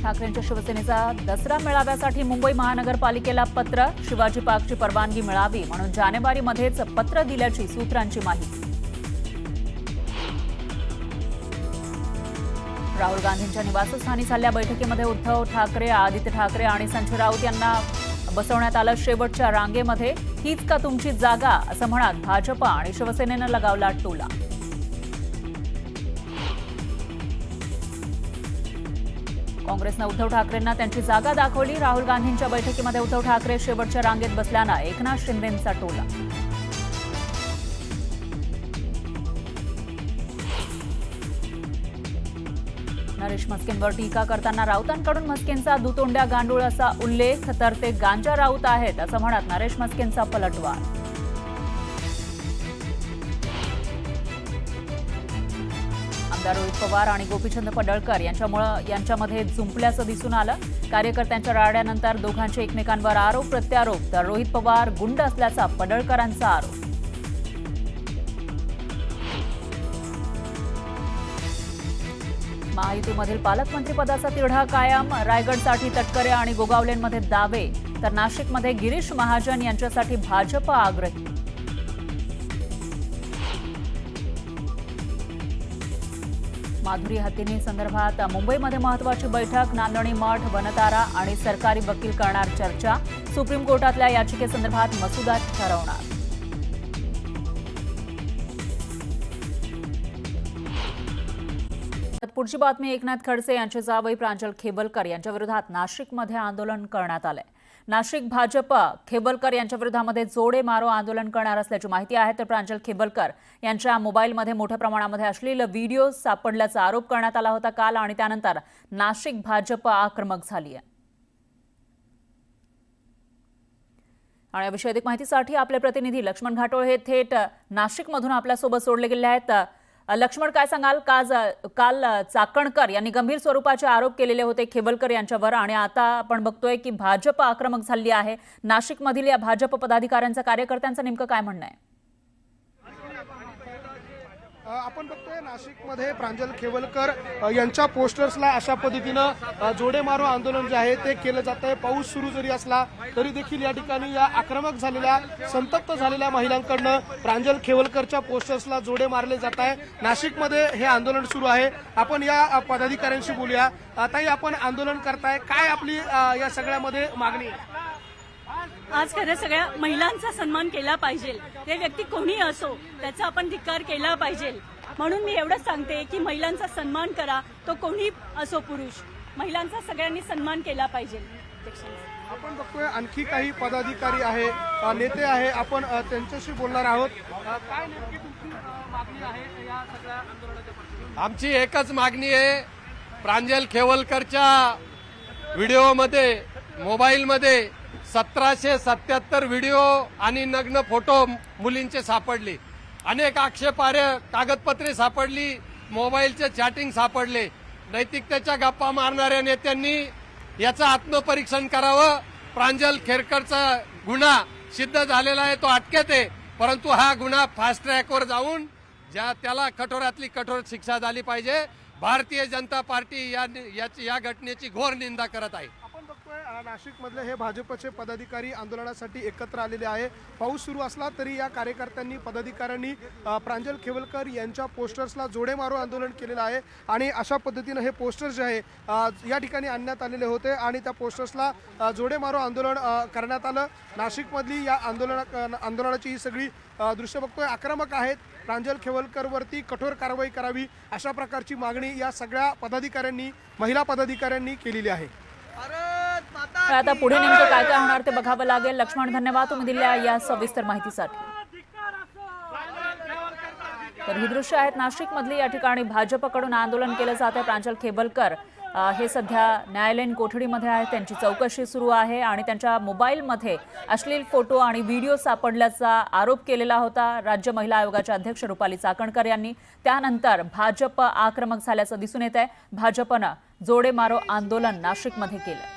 ठाकरेंच्या शिवसेनेचा दसरा मेळाव्यासाठी मुंबई महानगरपालिकेला पत्र. शिवाजी पार्कची परवानगी मिळावी म्हणून जानेवारीमध्येच पत्र दिल्याची सूत्रांची माहिती. राहुल गांधींच्या निवासस्थानी झालेल्या बैठकीमध्ये उद्धव ठाकरे, आदित्य ठाकरे आणि संजय राऊत यांना बसवण्यात आलं शेवटच्या रांगेमध्ये. हीच का तुमची जागा असं म्हणत भाजपा आणि शिवसेनेनं लगावला टोला. काँग्रेसनं उद्धव ठाकरेंना त्यांची जागा दाखवली. राहुल गांधींच्या बैठकीमध्ये उद्धव ठाकरे शेवटच्या रांगेत बसल्यानं एकनाथ शिंदेंचा टोला. नरेश म्हस्केंवर टीका करताना राऊतांकडून म्हस्केंचा दुतोंड्या गांडूळ असा उल्लेख. तर ते गांजा राऊत आहेत असं म्हणत नरेश म्हस्केंचा पलटवार. आमदार रोहित पवार आणि गोपीचंद पडळकर यांच्यामध्ये जुंपल्याचं दिसून आलं. कार्यकर्त्यांच्या राड्यानंतर दोघांचे एकमेकांवर आरोप प्रत्यारोप. तर रोहित पवार गुंड असल्याचा पडळकरांचा आरोप. महायुतीमधील पालकमंत्रीपदाचा तिढा कायम. रायगडसाठी तटकरे आणि गोगावलेंमध्ये दावे. तर नाशिकमध्ये गिरीश महाजन यांच्यासाठी भाजप आग्रही. माधुरी हत्येनी संदर्भात मुंबईमध्ये महत्वाची बैठक. नांदणी मठ, वनतारा आणि सरकारी वकील करणार चर्चा. सुप्रीम कोर्टातल्या याचिकेसंदर्भात मसुदा ठरवणार. पुढची बातमी. एकनाथ खडसे यांचे जावई प्रांजल खेबलकर यांच्या विरोधात नाशिकमध्ये आंदोलन करण्यात आलंय. नाशिक भाजप खेबलकर यांच्या विरोधामध्ये जोडे मारो आंदोलन करणार असल्याची माहिती आहे. तर प्रांजल खेबलकर यांच्या मोबाईलमध्ये मोठ्या प्रमाणामध्ये अश्लील व्हिडिओ सापडल्याचा आरोप करण्यात आला होता काल आणि त्यानंतर नाशिक भाजप आक्रमक झाली आहे. आणि याविषयी अधिक माहितीसाठी आपले प्रतिनिधी लक्ष्मण घाटोळ हे थेट नाशिकमधून आपल्यासोबत जोडले गेले आहेत. लक्ष्मण, काय सांगाल? काल चाकणकर यांनी गंभीर स्वरूपाचे आरोप केलेले होते खेबलकर यांच्यावर आणि आता आपण बघतोय की भाजप आक्रमक झाली आहे. नाशिकमधील या भाजप पदाधिकाऱ्यांचा, कार्यकर्त्यांचं नेमकं काय म्हणणं आहे? आपण बघतोय नाशिकमध्ये प्रांजल खेबलकर यांच्या पोस्टर्सला अशा पद्धतीनं जोडे मारो आंदोलन जे आहे ते केलं जात आहे. पाऊस सुरू जरी असला तरी देखील या ठिकाणी या आक्रमक झालेल्या, संतप्त झालेल्या महिलांकडनं प्रांजल खेबलकरच्या पोस्टर्सला जोडे मारले जात आहे. नाशिकमध्ये हे आंदोलन सुरू आहे. आपण या पदाधिकाऱ्यांशी बोलूया. ताई, आपण आंदोलन करताय, काय आपली या सगळ्यामध्ये मागणी आहे? आज खरं सगळ्या महिलांचा सन्मान केला पाहिजे. ते व्यक्ती कोणी असो त्याचा आपण धिक्कार केला पाहिजे. म्हणून मी एवढंच सांगते की महिलांचा सन्मान करा, तो कोणी असो पुरुष. महिलांचा सगळ्यांनी सन्मान केला पाहिजे. आपण बघतोय आणखी काही पदाधिकारी आहे, नेते आहे, आपण त्यांच्याशी बोलणार आहोत. काय नेमकी तुमची मागणी आहे या सगळ्या आंदोलनाच्या? आमची एकच मागणी आहे. प्रांजल खेवलकरच्या व्हिडिओमध्ये, मोबाईलमध्ये 1777 व्हिडिओ आणि नग्न फोटो मुलींचे सापडले. अनेक आक्षेपार्ह कागदपत्रे सापडली, मोबाईलचे चॅटिंग सापडले. नैतिकतेच्या गप्पा मारणाऱ्या नेत्यांनी याचं आत्मपरीक्षण करावं. प्रांजल खेरकरचा गुन्हा सिद्ध झालेला आहे, तो अटकेत आहे, परंतु हा गुन्हा फास्ट ट्रॅकवर जाऊन त्याला कठोरातली कठोर शिक्षा झाली पाहिजे. भारतीय जनता पार्टी या घटनेची घोर निंदा करत आहे. नाशिकमधले हे भाजपचे पदाधिकारी आंदोलनासाठी एकत्र आलेले आहे. पाऊस सुरू असला तरी या कार्यकर्त्यांनी, पदाधिकाऱ्यांनी प्रांजल खेबलकर यांच्या पोस्टर्सला जोडे मारो आंदोलन केलेलं आहे आणि अशा पद्धतीनं हे पोस्टर्स जे आहे या ठिकाणी आणण्यात आलेले होते आणि त्या पोस्टर्सला जोडे मारो आंदोलन करण्यात आलं. नाशिकमधली या आंदोलनाची ही सगळी दृश्य बघतोय आक्रमक आहेत. प्रांजल खेबलकरवरती कठोर कारवाई करावी अशा प्रकारची मागणी या सगळ्या पदाधिकाऱ्यांनी, महिला पदाधिकाऱ्यांनी केलेली आहे. आता पुढे नेमकं काय काय होणार ते बघावं लागेल. लक्ष्मण, धन्यवाद तुम्ही दिलेल्या या सविस्तर माहितीसाठी. तर ही दृश्य आहेत नाशिकमधली. या ठिकाणी भाजपकडून आंदोलन केलं जात आहे. प्रांजल खेबलकर हे सध्या न्यायालयीन कोठडीमध्ये आहेत. त्यांची चौकशी सुरू आहे आणि त्यांच्या मोबाईलमध्ये अश्लील फोटो आणि व्हिडिओ सापडल्याचा आरोप केलेला होता राज्य महिला आयोगाच्या अध्यक्ष रुपाली चाकणकर यांनी. त्यानंतर भाजप आक्रमक झाल्याचं दिसून येत आहे. भाजपनं जोडे मारो आंदोलन नाशिकमध्ये केलं.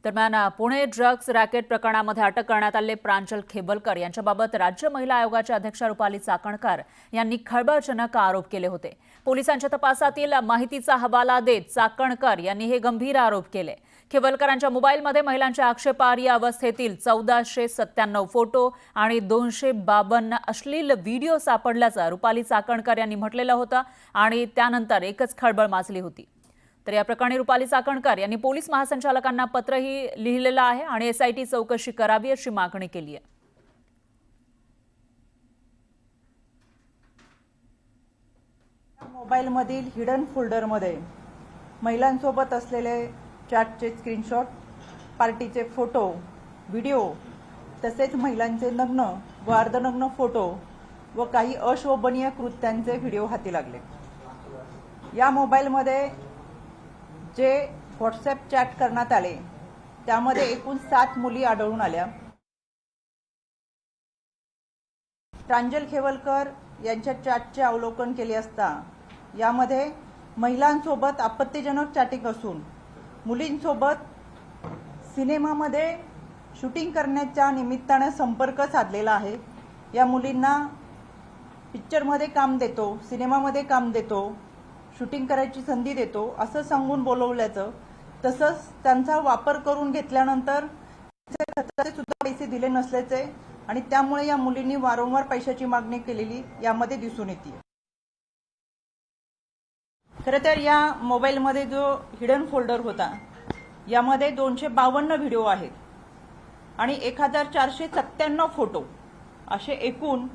दरम्यान पुणे ड्रग्ज रॅकेट प्रकरणामध्ये अटक करण्यात आलेले प्रांजल खेबलकर यांच्याबाबत राज्य महिला आयोगाच्या अध्यक्षा रुपाली चाकणकर यांनी खळबळजनक आरोप केले होते. पोलिसांच्या तपासातील माहितीचा हवाला देत चाकणकर यांनी हे गंभीर आरोप केले. खेबलकरांच्या मोबाईलमध्ये महिलांच्या आक्षेपार्ह अवस्थेतील 1497 फोटो आणि 252 अश्लील व्हिडिओ सापडल्याचं रुपाली चाकणकर यांनी म्हटलेलं होतं आणि त्यानंतर एकच खळबळ माजली होती. तर या प्रकरणी रुपाली चाकणकर यांनी पोलीस महासंचालकांना पत्रही लिहिलेलं आहे आणि एसआयटी चौकशी करावी अशी मागणी केली आहे. मोबाईलमधील हिडन फोल्डरमध्ये महिलांसोबत असलेले चॅटचे स्क्रीनशॉट, पार्टीचे फोटो, व्हिडिओ तसेच महिलांचे नग्न व अर्धनग्न फोटो व काही अशोभनीय कृत्यांचे व्हिडिओ हाती लागले. या मोबाईलमध्ये जे व्हॉट्सअप चॅट करण्यात आले त्यामध्ये एकूण 7 मुली आढळून आल्या. प्रांजल खेवलकर यांच्या चॅटचे अवलोकन केले असता यामध्ये महिलांसोबत आपत्तिजनक चॅटिंग असून मुलींसोबत सिनेमामध्ये शूटिंग करण्याच्या निमित्ताने संपर्क साधलेला आहे. या मुलींना पिक्चरमध्ये काम देतो, सिनेमामध्ये काम देतो, शूटिंग करायची संधी देतो असं सांगून बोलवल्याचं, तसंच त्यांचा वापर करून घेतल्यानंतर खर्चाचे सुद्धा पैसे दिले नसल्याचे आणि त्यामुळे या मुलींनी वारंवार पैशाची मागणी केलेली यामध्ये दिसून येते. खरं तर या मोबाईलमध्ये जो हिडन फोल्डर होता यामध्ये 252 व्हिडिओ आहेत आणि 1497 फोटो असे एकूण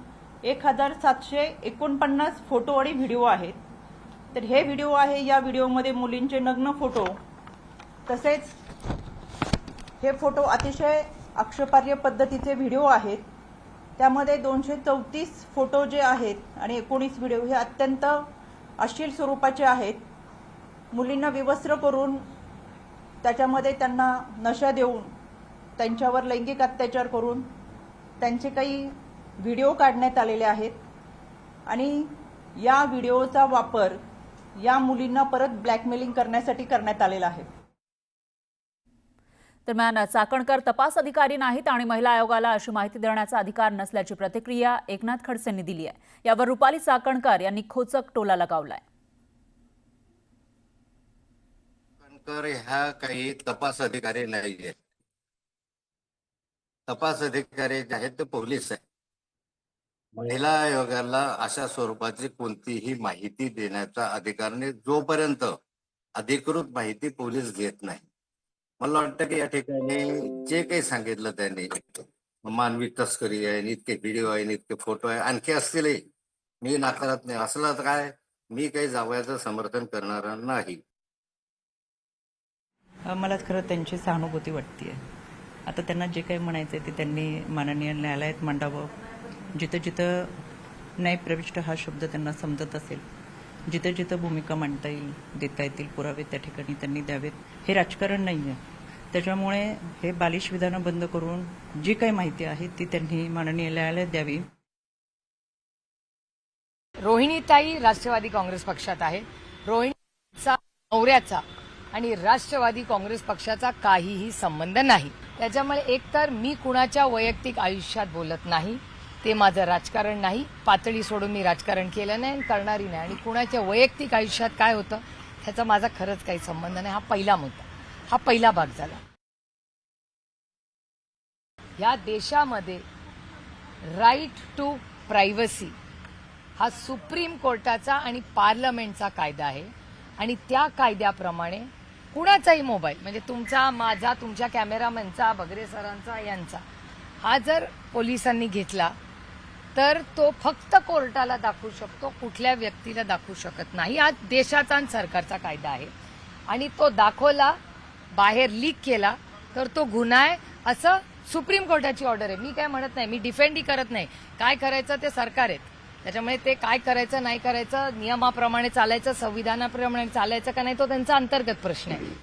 1749 फोटो आणि व्हिडिओ आहेत. तर हे व्हिडिओ आहे, या व्हिडिओमध्ये मुलींचे नग्न फोटो तसेच हे फोटो अतिशय आक्षेपार्ह पद्धतीचे व्हिडिओ आहेत. त्यामध्ये 234 फोटो जे आहेत आणि 19 व्हिडिओ हे अत्यंत अश्लील स्वरूपाचे आहेत. मुलींना विवस्त्र करून त्याच्यामध्ये त्यांना नशा देऊन त्यांच्यावर लैंगिक अत्याचार करून त्यांचे काही व्हिडिओ काढण्यात आलेले आहेत आणि या व्हिडिओचा वापर या मुलींना परत ब्लॅकमेलिंग करण्यासाठी करण्यात आलेला आहे. दरम्यान चाकणकर तपास अधिकारी नाहीत आणि महिला आयोगाला अशी माहिती देण्याचा अधिकार नसल्याची प्रतिक्रिया एकनाथ खडसेंनी दिली आहे. यावर रुपाली चाकणकर यांनी खोचक टोला लगावलाय. चाकणकर ह्या काही तपास अधिकारी नाहीये. तपास अधिकारी जे आहेत ते पोलीस आहे. महिला आयोगाला अशा स्वरूपाची कोणतीही माहिती देण्याचा अधिकार नाही जोपर्यंत अधिकृत माहिती पोलीस घेत नाही. मला वाटतं की या ठिकाणी जे काही सांगितलं त्यांनी, मानवी तस्करी आहे, इतके व्हिडिओ आहे, इतके फोटो आहे, आणखी असतीलही, मी नाकारत नाही. असलं तर काय, मी काही जावयाचं समर्थन करणारा नाही. मला खरं त्यांची सहानुभूती वाटते. आता त्यांना जे काही म्हणायचं ते त्यांनी माननीय न्यायालयात मांडावं. जिथं जिथं न्यायप्रविष्ट हा शब्द त्यांना समजत असेल, जिथं जिथं भूमिका मांडता येईल, देता येतील पुरावे त्या ठिकाणी त्यांनी द्यावेत. हे राजकारण नाही आहे. त्याच्यामुळे हे बालिश विधानं बंद करून जी काही माहिती आहे ती त्यांनी माननीय न्यायालयात द्यावी. रोहिणीताई राष्ट्रवादी काँग्रेस पक्षात आहे. रोहिणीचा नवऱ्याचा आणि राष्ट्रवादी काँग्रेस पक्षाचा काहीही संबंध नाही. त्याच्यामुळे एकतर मी कुणाच्या वैयक्तिक आयुष्यात बोलत नाही, ते माझं राजकारण नाही. पातळी सोडून मी राजकारण केलं नाही, करणारी नाही. आणि कुणाच्या वैयक्तिक आयुष्यात काय होतं ह्याचा माझा खरंच काही संबंध नाही. हा पहिला मुद्दा, हा पहिला भाग झाला. या देशामध्ये राईट टू प्रायव्हसी हा सुप्रीम कोर्टाचा आणि पार्लमेंटचा कायदा आहे आणि त्या कायद्याप्रमाणे कुणाचाही मोबाईल, म्हणजे तुमचा, माझा, तुमच्या कॅमेरामॅनचा, बगरे सरांचा, यांचा, हा जर पोलिसांनी घेतला तर तो फक्त कोर्टाला दाखवू शकतो, कुठल्या व्यक्तीला दाखवू शकत नाही. हा देशाचा आणि सरकारचा कायदा आहे आणि तो दाखवला, बाहेर लीक केला तर तो गुन्हा आहे असं सुप्रीम कोर्टाची ऑर्डर आहे. मी काय म्हणत नाही, मी डिफेंडही करत नाही. काय करायचं ते सरकार आहेत. त्याच्यामुळे ते काय करायचं नाही करायचं, नियमाप्रमाणे चालायचं, संविधानाप्रमाणे चालायचं का नाही, तो त्यांचा अंतर्गत प्रश्न आहे.